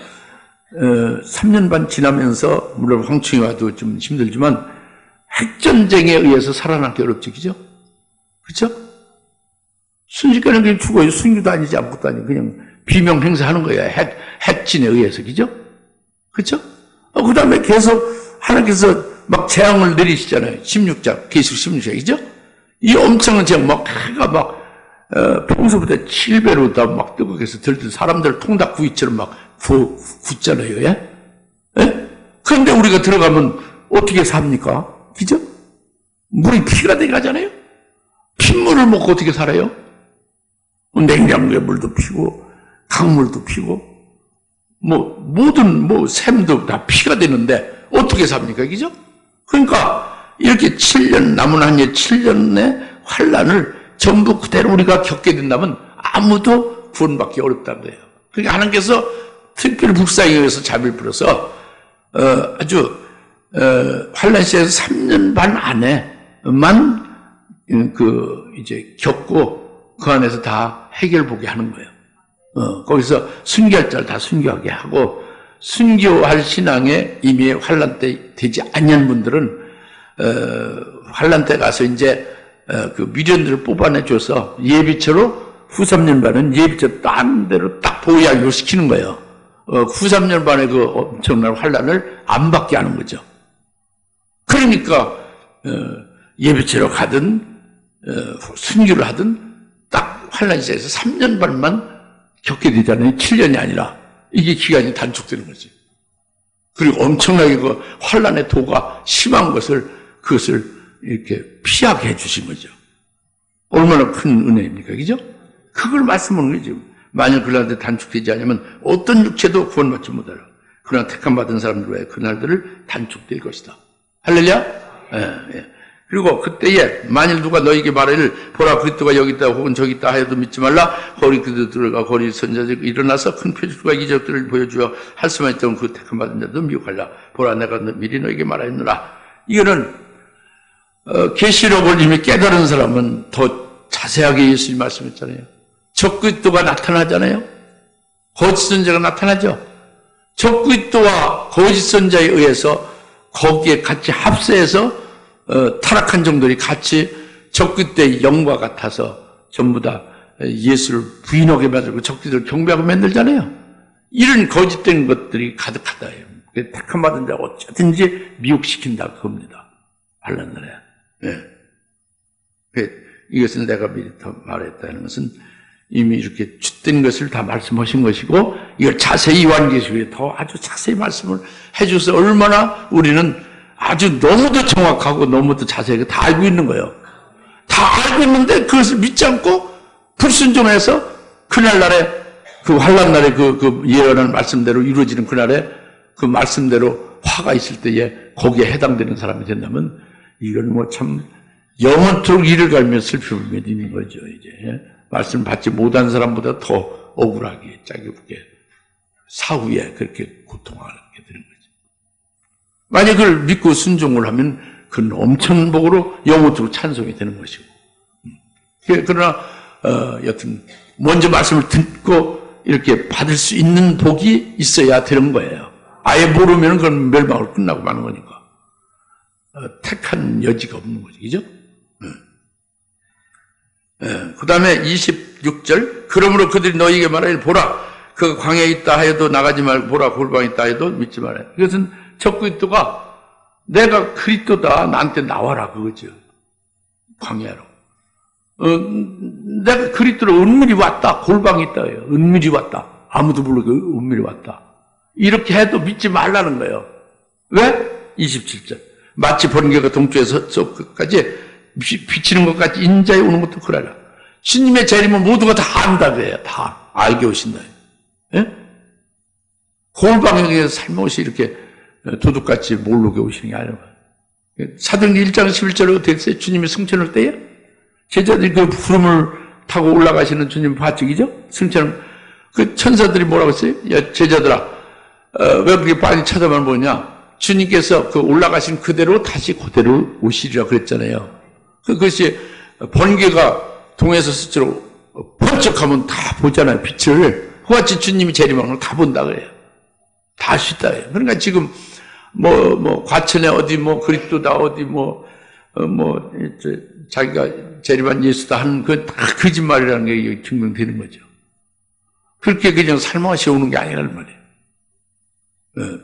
[SPEAKER 1] 3년 반 지나면서 물론 황충이 와도 좀 힘들지만 핵전쟁에 의해서 살아남기 어렵지, 그죠? 그렇죠? 순식간에 그냥 죽어요. 순교도 아니지 아무것도 아니고 그냥 비명 행사하는 거야. 핵진에 의해서. 그죠? 그죠? 그 다음에 계속 하나님께서 막 재앙을 내리시잖아요. 16장, 계시록 16장. 그죠? 이 엄청난 재앙, 막 해가 막 평소보다 7배로 다 막 뜨겁게 해서 들들 사람들 통닭 구이처럼 막 굳잖아요. 예? 예? 그런데 우리가 들어가면 어떻게 삽니까? 그죠? 물이 피가 되게 하잖아요? 핏물을 먹고 어떻게 살아요? 냉장고에 물도 피고, 강물도 피고, 모든 샘도 다 피가 되는데 어떻게 삽니까? 그죠? 그러니까 이렇게 7년, 남은 한 해 7년의 환란을 전부 그대로 우리가 겪게 된다면 아무도 구원받기 어렵다는 거예요. 그러니까 하나님께서 특별히 북사에 의해서 자비를 풀어서 아주 환란 시에서 3년 반 안에만 이제 겪고 그 안에서 다 해결보게 하는 거예요. 거기서 순교할 자를 다 순교하게 하고 순교할 신앙에 이미 환란 때 되지 않는 분들은 환란 때 가서 이제 그 미련들을 뽑아내줘서 예비처로 후 3년 반은 예비처로 딴 데로 딱 보약을 시키는 거예요. 후 3년 반의 그 엄청난 환란을 안 받게 하는 거죠. 그러니까 예비처로 가든 순교를 하든 딱 환란 시에서 3년 반만 겪게 되잖아요. 7년이 아니라 이게 기간이 단축되는 거지. 그리고 엄청나게 그 환란의 도가 심한 그것을 이렇게 피하게 해주신 거죠. 얼마나 큰 은혜입니까? 그죠? 그걸 말씀하는 거죠. 만약 그날들 단축되지 않으면 어떤 육체도 구원받지 못하라. 그러나 택함받은 사람들 외에 그날들을 단축될 것이다. 할렐루야? 예. 그리고 그때에 만일 누가 너에게 말하기를 보라 그리스도가 여기 있다 혹은 저기 있다 하여도 믿지 말라. 거리 그들과 거리 선자들이 일어나서 큰 표적과 이적들을 보여주어 할 수만 있던 그 택함받은 자도 미혹하라. 보라 내가 미리 너에게 말하였노라. 이거는 계시록을 이미 깨달은 사람은 더 자세하게 예수님 말씀했잖아요. 적그리스도가 나타나잖아요. 거짓 선자가 나타나죠. 적그리스도와 거짓 선자에 의해서 거기에 같이 합세해서 타락한 종들이 같이 적그리스도의 영과 같아서 전부 다 예수를 부인하게 만들고 적그리스도를 경배하고 만들잖아요. 이런 거짓된 것들이 가득하다. 택함받은 자가 어쩌든지 미혹시킨다 그겁니다. 환난 날에. 네. 이것은 내가 미리 더 말했다는 것은 이미 이렇게 주된 것을 다 말씀하신 것이고 이걸 자세히 요한계시록에 더 아주 자세히 말씀을 해줘서 얼마나 우리는 아주 너무도 정확하고 너무도 자세하게 다 알고 있는 거예요. 다 알고 있는데 그것을 믿지 않고 불순종해서 그날날에 그 환난 날에 그 예언하는 말씀대로 이루어지는 그날에 그 말씀대로 화가 있을 때에 거기에 해당되는 사람이 된다면 이건 뭐 참 영원토록 이를 갈며 슬픔을 med이는 거죠. 이제 말씀 받지 못한 사람보다 더 억울하게 짜깁게 사후에 그렇게 고통하게 되는 거죠. 만약 그걸 믿고 순종을 하면 그건 엄청난 복으로 영원토록 찬송이 되는 것이고. 그러나 여튼 먼저 말씀을 듣고 이렇게 받을 수 있는 복이 있어야 되는 거예요. 아예 모르면 그건 멸망으로 끝나고 마는 거니까. 택한 여지가 없는 거죠. 그죠? 그 다음에 26절 그러므로 그들이 너희에게 말하기를 보라 그 광야에 있다 하여도 나가지 말고 보라 골방에 있다 하여도 믿지 말아요. 이것은 적그리스도가 내가 그리스도다 나한테 나와라 그거죠. 광야로 내가 그리스도로 은밀히 왔다 골방에 있다 해요. 은밀히 왔다 아무도 모르게 은밀히 왔다 이렇게 해도 믿지 말라는 거예요. 왜? 27절 마치 번개가 동쪽에서 서쪽까지 비치는 것까지 인자에 오는 것도 그러라. 주님의 재림은 모두가 다 안다 그래요. 다 알게 오신다. 예? 골방에 살며시 이렇게 도둑같이 모르게 오시는 게 아니라 사도행전 1장 11절에 어떻게 했어요? 주님이 승천할 때에 제자들이 그 구름을 타고 올라가시는 주님 봤죠? 승천 그 천사들이 뭐라고 했어요? 야 제자들아 왜 그렇게 빨리 쳐다만 보냐? 주님께서 그 올라가신 그대로 다시 그대로 오시리라 그랬잖아요. 그것이 번개가 동에서 서쪽으로 번쩍하면 다 보잖아요. 빛을. 그같이 주님이 재림하는 걸 다 본다 그래요. 다 쉽다 그래요. 그러니까 지금 과천에 어디 그리스도다 어디 자기가 재림한 예수다 하는 그 다 거짓말이라는 게 증명되는 거죠. 그렇게 그냥 삶아시 오는 게 아니라는 말이에요.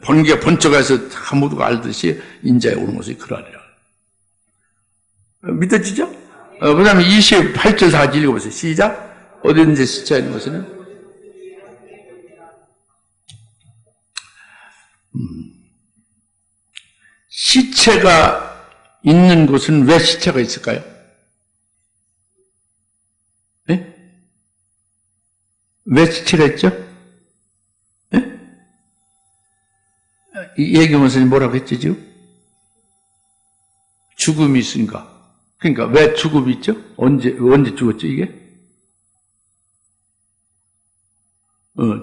[SPEAKER 1] 번개가 번쩍해서 아무도 알듯이 인자에 오는 것이 그러하리라. 믿어지죠? 그 다음에 28절 4절 읽어보세요. 시작. 어디든지 시체가 있는 것은 시체가 있는 곳은 왜 시체가 있을까요? 네? 왜 시체가 있죠? 네? 이 예경 선생님 뭐라고 했죠 지금? 죽음이 있으니까. 그러니까 왜 죽음이 있죠? 언제 죽었죠 이게?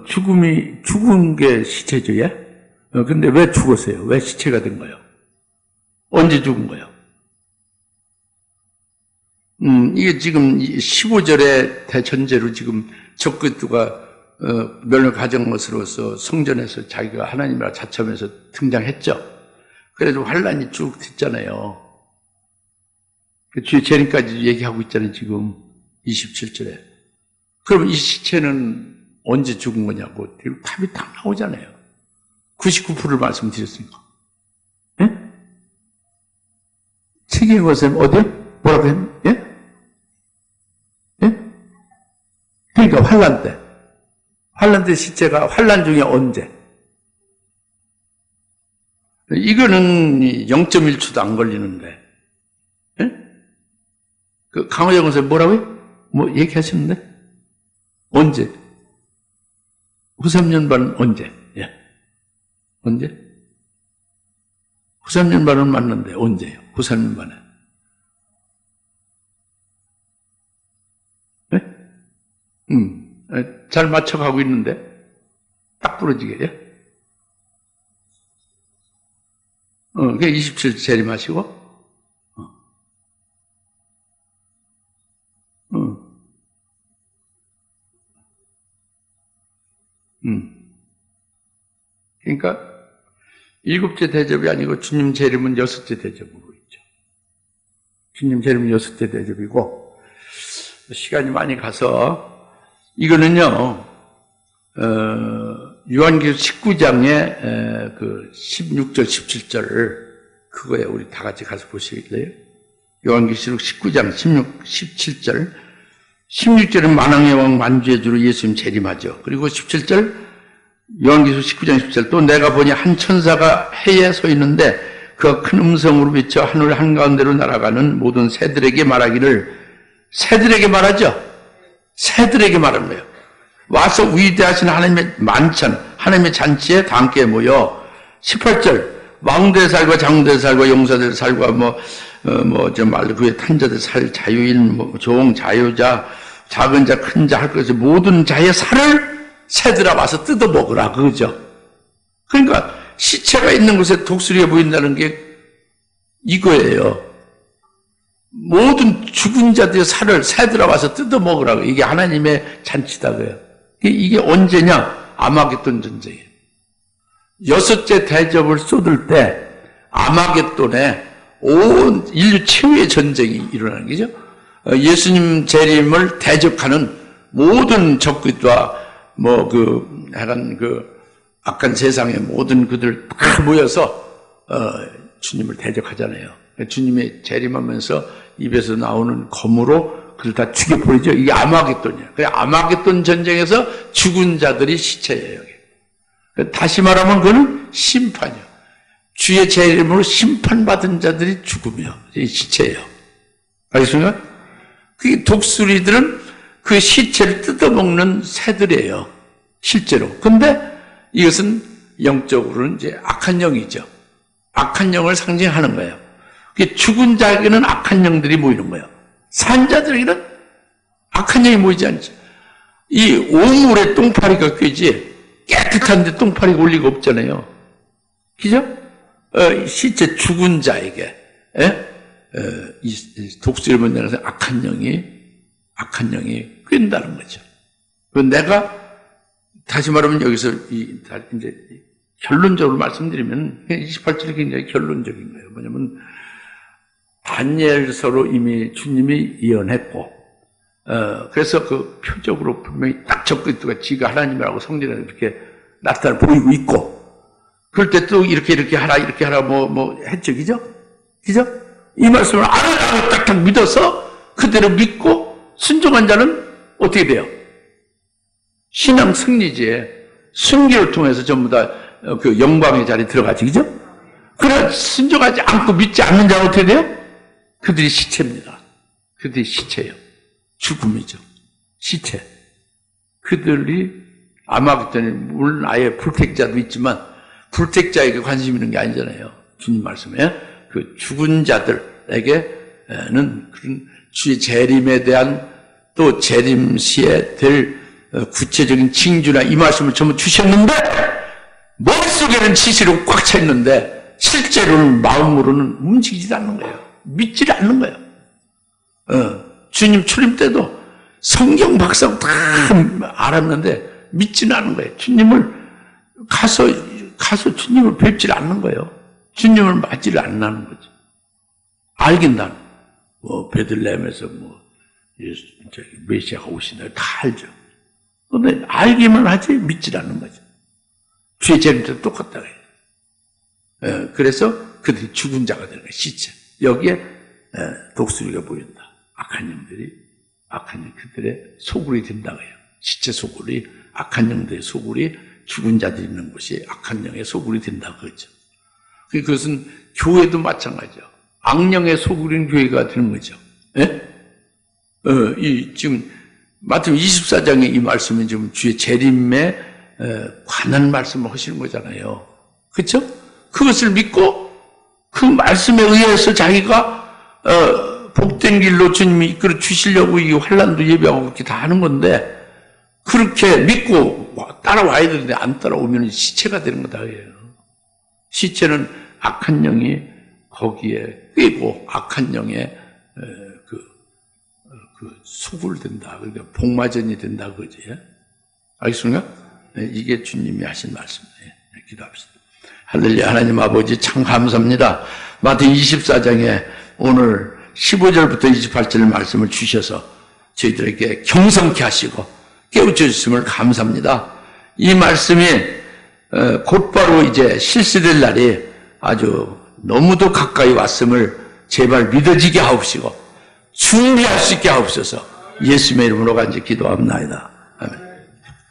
[SPEAKER 1] 죽은 게 시체죠, 예? 근데 왜 죽었어요? 왜 시체가 된 거예요? 언제 죽은 거예요? 이게 지금 15절의 대전제로 지금 적그리스도가 멸망 가정 것으로서 성전에서 자기가 하나님이라 자처하면서 등장했죠. 그래도 환란이 쭉 됐잖아요. 그 주의 재림까지 얘기하고 있잖아요, 지금 27절에. 그럼 이 시체는 언제 죽은 거냐고 답이 딱 나오잖아요. 99%를 말씀드렸으니까. 예? 책임 것은 어디? 뭐라고 했나요? 예? 예? 그러니까 환란 때. 환란 때 시체가 환란 중에 언제? 이거는 0.1초도 안 걸리는데. 예? 그 강호영 선생님 뭐라고요? 뭐 얘기하셨는데? 언제? 후 3년 반은 언제? 예. 언제? 후 3년 반은 맞는데 언제요? 후 3년 반에. 네? 잘 맞춰가고 있는데 딱 부러지게. 예? 그게 27 재림하시고 그러니까 7째 대접이 아니고 주님 재림은 6째 대접으로 있죠. 주님 재림은 6째 대접이고 시간이 많이 가서 이거는요 요한계시록 19장에 그 16절 17절 그거에 우리 다 같이 가서 보시길래요. 요한계시록 19장 16, 17절 16절은 만왕의 왕 만주의 주로 예수님 재림하죠. 그리고 17절 요한계시록 19장 10절 또 내가 보니 한 천사가 해에 서 있는데 그가 큰 음성으로 외쳐 하늘 한가운데로 날아가는 모든 새들에게 말하기를 새들에게 말하죠. 새들에게 말하는 거예요. 와서 위대하신 하나님의 만찬 하나님의 잔치에 다 함께 모여 18절 왕들의 살과 장들의 살과 용사들의 살과 말 그의 탄자들 살 자유인 종 자유자 작은 자 큰 자 할 것을 모든 자의 살을 새들아 와서 뜯어 먹으라 그거죠. 그러니까 시체가 있는 곳에 독수리가 보인다는 게 이거예요. 모든 죽은 자들의 살을 새들아 와서 뜯어 먹으라고. 이게 하나님의 잔치다 그래요. 이게 언제냐? 아마겟돈 전쟁이에요. 6째 대접을 쏟을 때 아마겟돈에 온 인류 최후의 전쟁이 일어나는 거죠. 예수님 재림을 대적하는 모든 적그리스도와 약간 악한 세상의 모든 그들 다 모여서 주님을 대적하잖아요. 주님의 재림하면서 입에서 나오는 검으로 그들 다 죽여버리죠. 이게 아마겟돈이에요. 아마겟돈 전쟁에서 죽은 자들이 시체예요. 다시 말하면 그건 심판이요. 주의 재림으로 심판받은 자들이 죽으며 시체예요. 알겠습니까? 그 독수리들은 그 시체를 뜯어먹는 새들이에요. 실제로. 근데 이것은 영적으로는 이제 악한 영이죠. 악한 영을 상징하는 거예요. 죽은 자에게는 악한 영들이 모이는 거예요. 산 자들에게는 악한 영이 모이지 않죠. 이 오물에 똥파리가 뀌지 깨끗한데 똥파리가 올 리가 없잖아요. 그죠? 시체 죽은 자에게 이 독수리를 만나서 악한 영이 뀐다는 거죠. 내가 다시 말하면 여기서 이제 결론적으로 말씀드리면 28절이 굉장히 결론적인 거예요. 뭐냐면 다니엘서로 이미 주님이 예언했고, 그래서 그 표적으로 분명히 딱 적그리스도가 지가 하나님이라고 성전에 이렇게 나타나 보이고 있고, 그럴 때 또 이렇게 하라 했죠, 그죠? 이 말씀을 딱딱 믿어서 그대로 믿고 순종한 자는 어떻게 돼요? 신앙 승리지에 승리를 통해서 전부 다 그 영광의 자리에 들어가지, 그죠? 그러나 순종하지 않고 믿지 않는 자는 어떻게 돼요? 그들이 시체입니다. 그들이 시체예요. 죽음이죠. 시체. 그들이 아마 그때는 물론 아예 불택자도 있지만 불택자에게 관심 있는 게 아니잖아요. 주님 말씀에 그 죽은 자들에게는 그런 주의 재림에 대한 또 재림 시에 될 구체적인 징조나 이 말씀을 전부 주셨는데 머릿속에는 지시로 꽉 차 있는데 실제로는 마음으로는 움직이지 않는 거예요. 믿지 않는 거예요. 주님 출임 때도 성경 박사고 다 알았는데 믿지는 않는 거예요. 주님을 가서 주님을 뵙지 않는 거예요. 주님을 맞지를 않는 거죠. 알긴다는 베들레헴에서 메시아가 오신다 다 알죠. 그런데 알기만 하지 믿지 않는 거죠. 주의 재림 때도 똑같다고 해요. 그래서 그들이 죽은 자가 되는 거예요. 시체. 여기에 독수리가 보인다. 악한 영들이 그들의 소굴이 된다고 해요. 시체 소굴이 악한 영들의 소굴이 죽은 자들이 있는 곳이 악한 영의 소굴이 된다고 그러죠. 그것은 교회도 마찬가지죠. 악령의 소굴인 교회가 되는 거죠. 예? 지금 마태복음 24장의 이 말씀은 지금 주의 재림에 관한 말씀을 하시는 거잖아요. 그렇죠? 그것을 믿고 그 말씀에 의해서 자기가 복된 길로 주님이 이끌어 주시려고 이 환난도 예비하고 그렇게 다 하는 건데 그렇게 믿고 따라와야 되는데 안 따라오면 시체가 되는 거다. 시체는 악한 영이 거기에 꿰고 악한 영의 그 소굴된다. 그러니까 복마전이 된다 그거지. 알겠습니까? 네, 이게 주님이 하신 말씀이에요. 네, 기도합시다. 할렐루야. 하나님 아버지 참 감사합니다. 마태복음 24장에 오늘 15절부터 28절 말씀을 주셔서 저희들에게 경성케 하시고 깨우쳐 주심을 감사합니다. 이 말씀이 곧바로 이제 실시될 날이 아주 너무도 가까이 왔음을 제발 믿어지게 하옵시고 준비할 수 있게 하옵소서. 예수님의 이름으로 간절히 기도합나이다. 아멘.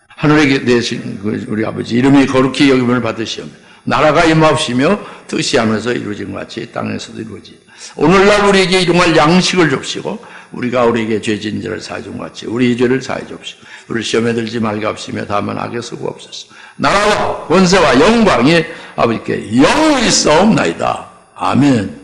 [SPEAKER 1] 하늘에 계신 우리 아버지 이름이 거룩히 여김을 받으시오며 나라가 임하옵시며 뜻이 하늘에서 이루어진 것 같이 땅에서도 이루어지이다. 오늘날 우리에게 일용할 양식을 줍시고 우리가 우리에게 죄진 자를 사해 준 것 같이 우리 죄를 사해 줍시고 우리를 시험에 들지 말게 하옵시며 다만 악에서 구하옵소서. 나라와 권세와 영광이 아버지께 영원히 있사옵나이다. 아멘.